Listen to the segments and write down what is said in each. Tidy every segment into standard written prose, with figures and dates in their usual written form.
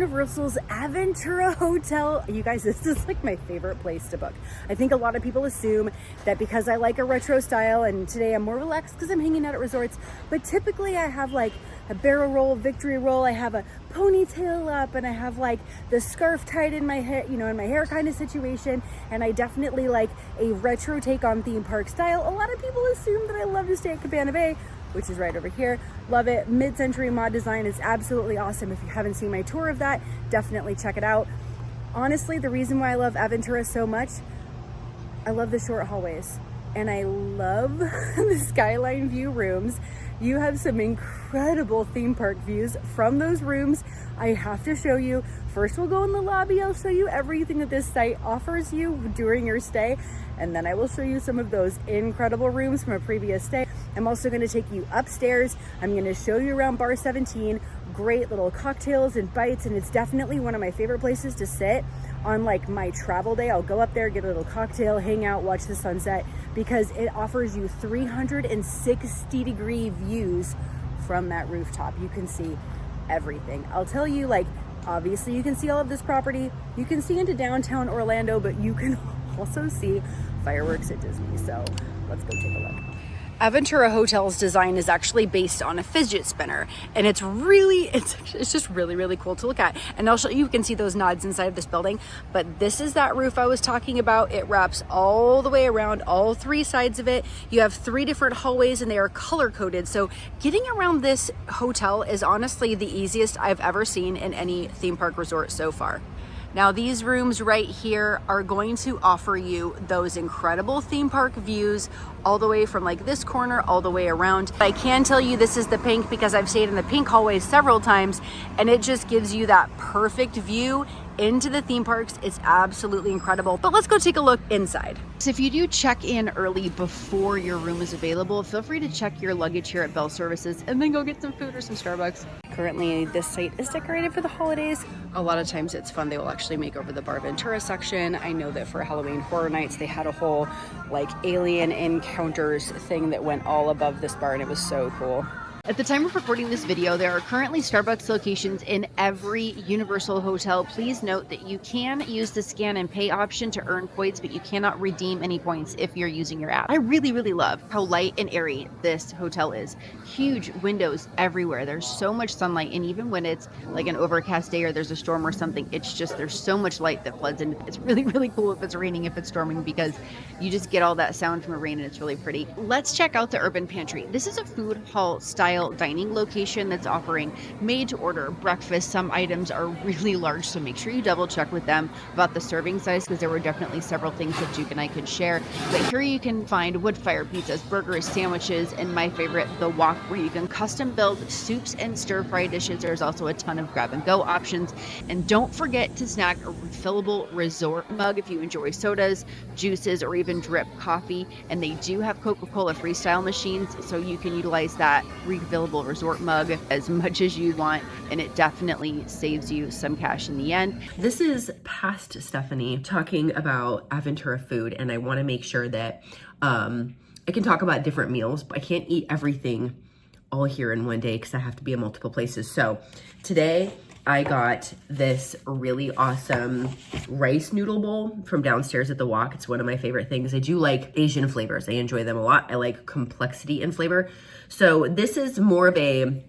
Universal's Aventura Hotel. You guys, this is like my favorite place to book. I think a lot of people assume that because I like a retro style, and today I'm more relaxed because I'm hanging out at resorts, but typically I have like a barrel roll, victory roll, I have a ponytail up, and I have like the scarf tied in my hair, you know, in my hair kind of situation, and I definitely like a retro take on theme park style. A lot of people assume that I love to stay at Cabana Bay, which is right over here. Love it. Mid-century mod design is absolutely awesome. If you haven't seen my tour of that, definitely check it out. Honestly, the reason why I love Aventura so much, I love the short hallways, and I love the Skyline View rooms. You have some incredible theme park views from those rooms. I have to show you. First, we'll go in the lobby. I'll show you everything that this site offers you during your stay, and then I will show you some of those incredible rooms from a previous stay. I'm also going to take you upstairs. I'm going to show you around bar 17. Great little cocktails and bites, and it's definitely one of my favorite places to sit on like my travel day. I'll go up there, get a little cocktail, hang out, watch the sunset, because it offers you 360-degree views from that rooftop. You can see everything. I'll tell you, like, obviously you can see all of this property. You can see into downtown Orlando, but you can also see fireworks at Disney. So let's go take a look. Aventura Hotel's design is actually based on a fidget spinner, and it's just really cool to look at. And I'll show you, you can see those nods inside of this building, but this is that roof I was talking about. It wraps all the way around, all three sides of it. You have 3 different hallways, and they are color coded. So getting around this hotel is honestly the easiest I've ever seen in any theme park resort so far. Now, these rooms right here are going to offer you those incredible theme park views all the way from like this corner all the way around. I can tell you this is the pink because I've stayed in the pink hallway several times, and it just gives you that perfect view into the theme parks. It's absolutely incredible. But let's go take a look inside. So if you do check in early before your room is available, feel free to check your luggage here at Bell Services and then go get some food or some Starbucks. Currently, this site is decorated for the holidays. A lot of times it's fun. They will actually make over the Bar Ventura section. I know that for Halloween Horror Nights, they had a whole like alien encounters thing that went all above this bar, and it was so cool. At the time of recording this video, there are currently Starbucks locations in every Universal hotel. Please note that you can use the scan and pay option to earn points, but you cannot redeem any points if you're using your app. I really love how light and airy this hotel is. Huge windows everywhere. There's so much sunlight, and even when it's like an overcast day or there's a storm or something, it's just, there's so much light that floods in. It's really cool if it's raining, if it's storming, because you just get all that sound from the rain, and it's really pretty. Let's check out the Urban Pantry. This is a food hall style dining location that's offering made to order breakfast. Some items are really large, so make sure you double check with them about the serving size, because there were definitely several things that Duke and I could share. But here you can find wood fire pizzas, burgers, sandwiches, and my favorite, the wok, where you can custom build soups and stir fry dishes. There's also a ton of grab and go options. And don't forget to snag a refillable resort mug if you enjoy sodas, juices, or even drip coffee. And they do have Coca-Cola freestyle machines, so you can utilize that refillable resort mug as much as you want, and it definitely saves you some cash in the end. This is past Stephanie talking about Aventura food, and I want to make sure that I can talk about different meals, but I can't eat everything all here in one day because I have to be in multiple places. So today I got this really awesome rice noodle bowl from downstairs at the Wok. It's one of my favorite things. I do like Asian flavors. I enjoy them a lot. I like complexity in flavor. So this is more of a,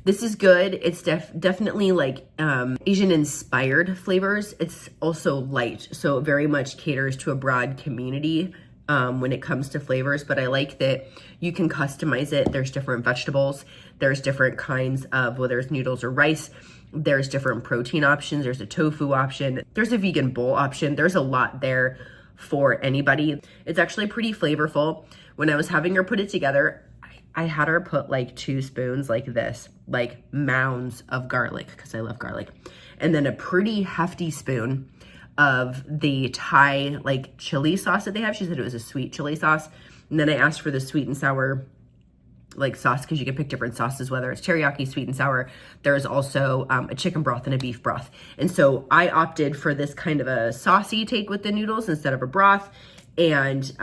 this is good. It's definitely like Asian inspired flavors. It's also light, so it very much caters to a broad community when it comes to flavors. But I like that you can customize it. There's different vegetables. There's different kinds of, whether it's noodles or rice. There's different protein options. There's a tofu option. There's a vegan bowl option. There's a lot there for anybody. It's actually pretty flavorful. When I was having her put it together, I had her put like 2 spoons like this, like mounds of garlic, because I love garlic. And then a pretty hefty spoon of the Thai like chili sauce that they have. She said it was a sweet chili sauce. And then I asked for the sweet and sour like sauce, because you can pick different sauces, whether it's teriyaki, sweet and sour. There's also a chicken broth and a beef broth. And so I opted for this kind of a saucy take with the noodles instead of a broth. And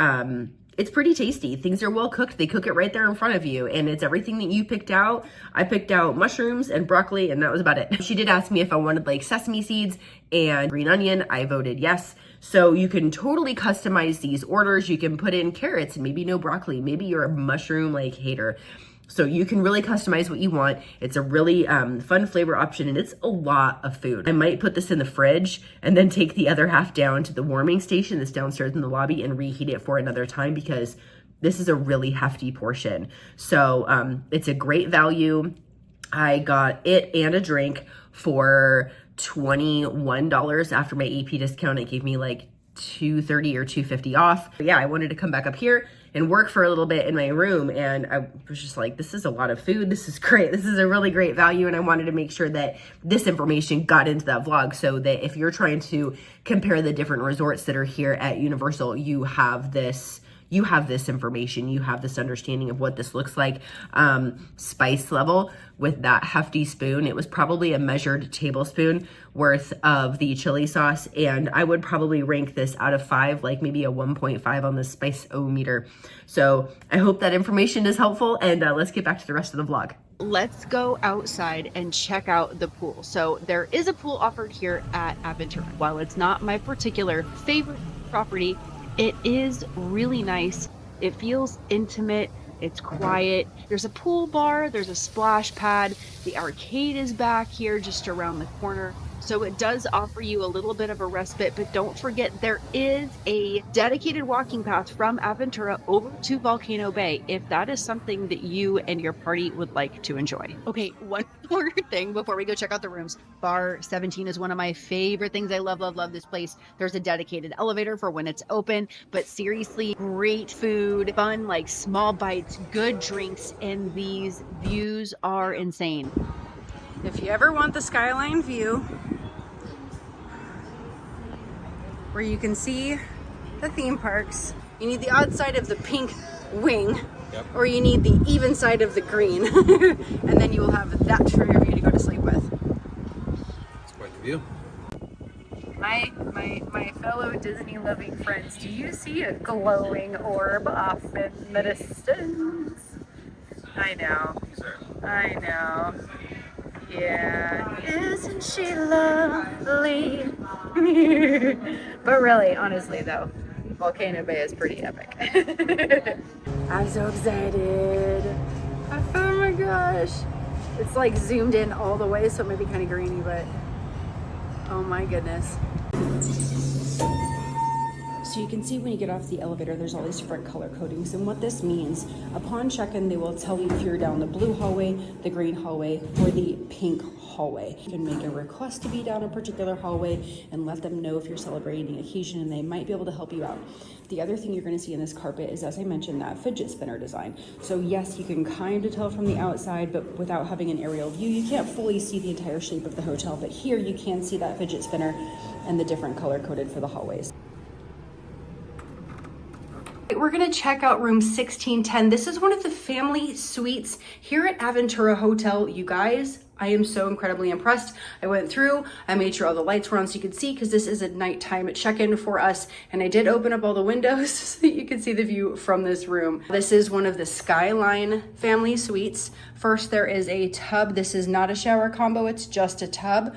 it's pretty tasty. Things are well cooked. They cook it right there in front of you, and it's everything that you picked out. I picked out mushrooms and broccoli, and that was about it. She did ask me if I wanted like sesame seeds and green onion. I voted yes. So you can totally customize these orders. You can put in carrots and maybe no broccoli. Maybe you're a mushroom like hater. So you can really customize what you want. It's a really fun flavor option, and it's a lot of food. I might put this in the fridge and then take the other half down to the warming station that's downstairs in the lobby and reheat it for another time, because this is a really hefty portion. So it's a great value. I got it and a drink for $21 after my AP discount. It gave me like $2.30 or $2.50 off. But yeah, I wanted to come back up here and work for a little bit in my room, and I was just like, this is a lot of food. This is great. This is a really great value, and I wanted to make sure that this information got into that vlog so that if you're trying to compare the different resorts that are here at Universal, you have this information, you have this understanding of what this looks like. Spice level with that hefty spoon, it was probably a measured tablespoon worth of the chili sauce, and I would probably rank this out of 5, like maybe a 1.5 on the spice-o-meter. So I hope that information is helpful, and let's get back to the rest of the vlog. Let's go outside and check out the pool. So there is a pool offered here at Aventura. While it's not my particular favorite property, it is really nice. It feels intimate. It's quiet. There's a pool bar. There's a splash pad. The arcade is back here just around the corner. So it does offer you a little bit of a respite, but don't forget there is a dedicated walking path from Aventura over to Volcano Bay if that is something that you and your party would like to enjoy. Okay, one more thing before we go check out the rooms. Bar 17 is one of my favorite things. I love this place. There's a dedicated elevator for when it's open, but seriously, great food, fun, like small bites, good drinks, and these views are insane. If you ever want the skyline view where you can see the theme parks, you need the odd side of the pink wing, yep, or you need the even side of the green, and then you will have that for your view to go to sleep with. It's quite the view. My fellow Disney loving friends, do you see a glowing orb off in the distance? I know. I know. Yeah, isn't she lovely? But really, honestly though, Volcano Bay is pretty epic. I'm so excited. Oh my gosh. It's like zoomed in all the way, so it might be kind of grainy, but oh my goodness. So you can see when you get off the elevator, there's all these different color codings. And what this means, upon check-in, they will tell you if you're down the blue hallway, the green hallway, or the pink hallway. You can make a request to be down a particular hallway and let them know if you're celebrating an occasion, and they might be able to help you out. The other thing you're going to see in this carpet is, as I mentioned, that fidget spinner design. So yes, you can kind of tell from the outside, but without having an aerial view, you can't fully see the entire shape of the hotel. But here you can see that fidget spinner and the different color coded for the hallways. We're gonna check out room 1610. This is one of the family suites here at Aventura Hotel. You guys, I am so incredibly impressed. I went through, I made sure all the lights were on so you could see, because this is a nighttime check-in for us. And I did open up all the windows so that you can see the view from this room. This is one of the Skyline family suites. First, there is a tub. This is not a shower combo, it's just a tub.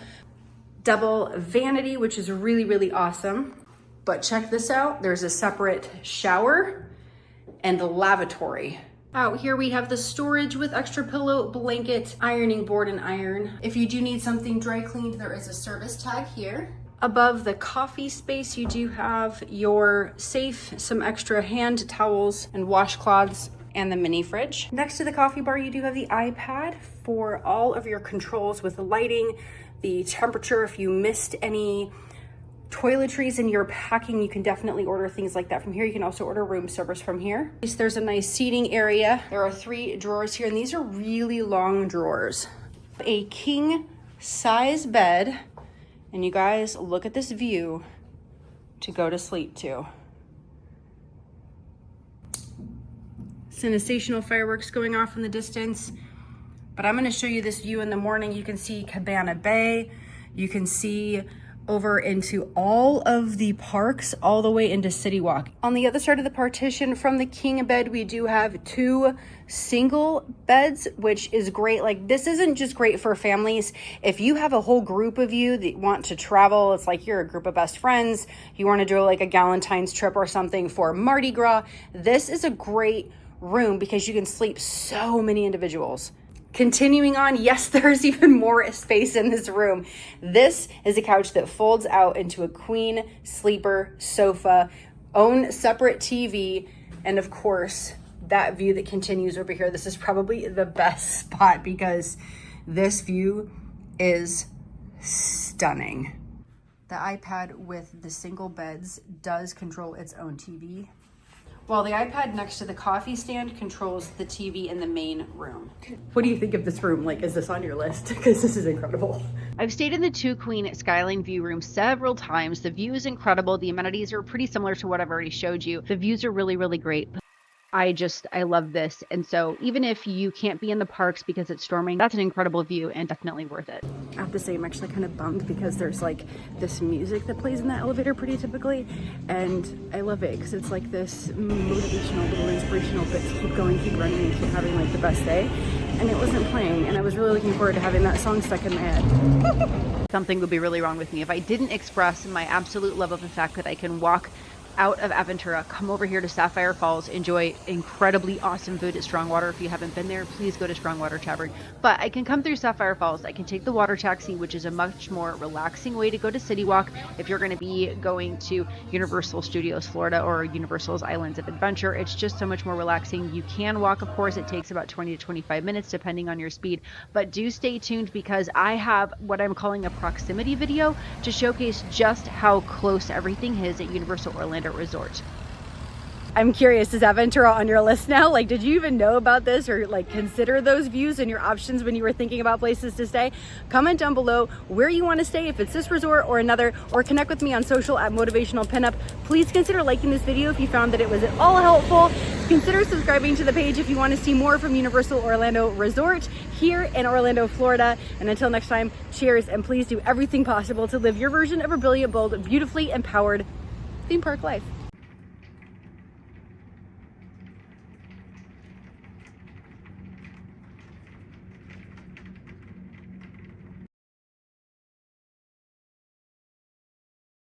Double vanity, which is really, really awesome. But check this out, there's a separate shower and the lavatory. Out here we have the storage with extra pillow, blanket, ironing board, and iron. If you do need something dry cleaned, there is a service tag here. Above the coffee space, you do have your safe, some extra hand towels and washcloths, and the mini fridge. Next to the coffee bar, you do have the iPad for all of your controls with the lighting, the temperature. If you missed any toiletries in your packing, you can definitely order things like that from here. You can also order room service from here. There's a nice seating area. There are 3 drawers here, and these are really long drawers. A king size bed, and you guys, look at this view to go to sleep to. Sensational fireworks going off in the distance, but I'm going to show you this view in the morning. You can see Cabana Bay. You can see over into all of the parks, all the way into City Walk. On the other side of the partition from the king bed, we do have 2 single beds, which is great. Like, this isn't just great for families. If you have a whole group of you that want to travel, it's like you're a group of best friends, you want to do like a Galentine's trip or something for Mardi Gras, this is a great room because you can sleep so many individuals. Continuing on, yes, there's even more space in this room. This is a couch that folds out into a queen sleeper sofa, own separate TV, and of course, that view that continues over here. This is probably the best spot because this view is stunning. The iPad with the single beds does control its own TV, while the iPad next to the coffee stand controls the TV in the main room. What do you think of this room? Like, is this on your list? Because this is incredible. I've stayed in the 2 queen Skyline View room several times. The view is incredible. The amenities are pretty similar to what I've already showed you. The views are really, really great. I love this. And so even if you can't be in the parks because it's storming, that's an incredible view and definitely worth it. I have to say, I'm actually kind of bummed because there's like this music that plays in the elevator pretty typically. And I love it because it's like this motivational, little inspirational bit to keep going, keep running, and keep having like the best day. And it wasn't playing. And I was really looking forward to having that song stuck in my head. Something would be really wrong with me if I didn't express my absolute love of the fact that I can walk out of Aventura, come over here to Sapphire Falls, enjoy incredibly awesome food at Strongwater. If you haven't been there, please go to Strongwater Tavern. But I can come through Sapphire Falls, I can take the water taxi, which is a much more relaxing way to go to City Walk if you're going to be going to Universal Studios Florida or Universal's Islands of Adventure. It's just so much more relaxing. You can walk, of course. It takes about 20 to 25 minutes depending on your speed, but do stay tuned because I have what I'm calling a proximity video to showcase just how close everything is at Universal Orlando Resort. I'm curious, is Aventura on your list now? Like, did you even know about this or like consider those views and your options when you were thinking about places to stay? Comment down below where you want to stay, if it's this resort or another, or connect with me on social at Motivational Pinup. Please consider liking this video if you found that it was at all helpful. Consider subscribing to the page if you want to see more from Universal Orlando Resort here in Orlando, Florida. And until next time, cheers, and please do everything possible to live your version of a brilliant, bold, beautifully empowered theme park life.